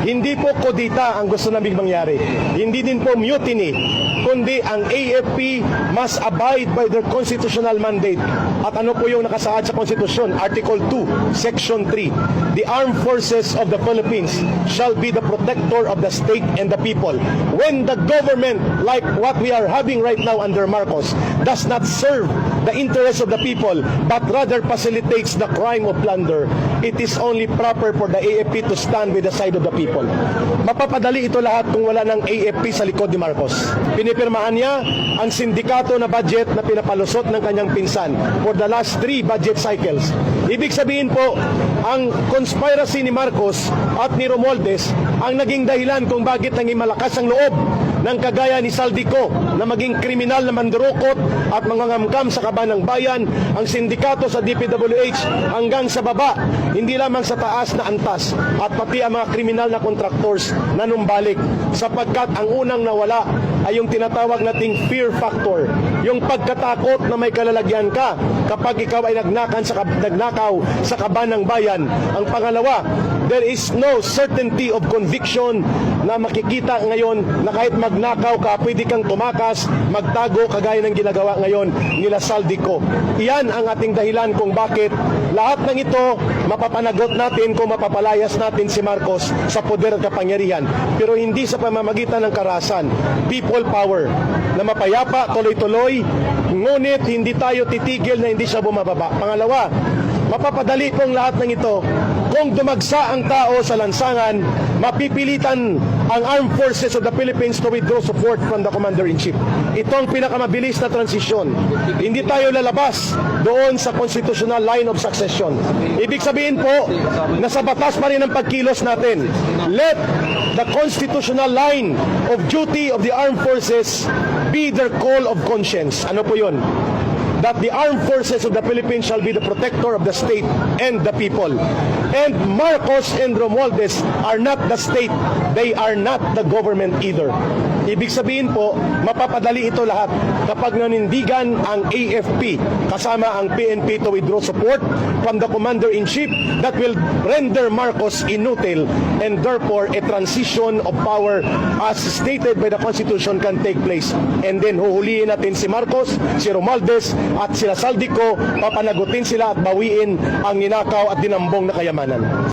Hindi po kodita ang gusto naming mangyari. Hindi din po mutiny, kundi ang AFP must abide by their constitutional mandate. At ano po yung nakasaad sa konstitusyon? Article 2, Section 3. The armed forces of the Philippines shall be the protector of the state and the people. When the government, like what we are having right now under Marcos, does not serve the interests of the people, but rather facilitates the crime of plunder, it is only proper for the AFP to stand with the side of the people. Mapapadali ito lahat kung wala ng AFP sa likod ni Marcos. Pinipirmahan niya ang sindikato na budget na pinapalusot ng kanyang pinsan for the last 3 budget cycles. Ibig sabihin po, ang conspiracy ni Marcos at ni Romualdez ang naging dahilan kung bakit naging malakas ang loob ng kagaya ni Saldico na maging kriminal na mandurukot at mangangamkam sa kaban ng bayan, ang sindikato sa DPWH hanggang sa baba, hindi lamang sa taas na antas, at pati ang mga kriminal na contractors na numbalik, sapagkat ang unang nawala ay yung tinatawag nating fear factor, yung pagkatakot na may kalalagyan ka kapag ikaw ay nagnakaw sa kaban ng bayan. Ang pangalawa, there is no certainty of conviction na makikita ngayon na kahit magnakaw ka, pwede kang tumakas, magtago kagaya ng ginagawa ngayon nila Saldico. Iyan ang ating dahilan kung bakit lahat ng ito mapapanagot natin kung mapapalayas natin si Marcos sa poder at kapangyarihan. Pero hindi sa pamamagitan ng karahasan. People power na mapayapa, tuloy-tuloy, ngunit hindi tayo titigil na hindi siya bumababa. Pangalawa, mapapadali pong lahat ng ito kung dumagsa ang tao sa lansangan, mapipilitan ang Armed Forces of the Philippines to withdraw support from the Commander-in-Chief. Ito ang pinakamabilis na transisyon. Hindi tayo lalabas doon sa constitutional line of succession. Ibig sabihin po, nasa batas pa rin ang pagkilos natin. Let the constitutional line of duty of the armed forces be their call of conscience. Ano po yun? That the armed forces of the Philippines shall be the protector of the state and the people. And Marcos and Romualdez are not the state. They are not the government either. Ibig sabihin po, mapapadali ito lahat kapag nanindigan ang AFP kasama ang PNP to withdraw support from the Commander-in-Chief that will render Marcos inutile, and therefore a transition of power as stated by the Constitution can take place. And then huhulihin natin si Marcos, si Romualdez at sila Saldico, papanagutin sila at bawiin ang ninakaw at dinambong na kayamanan.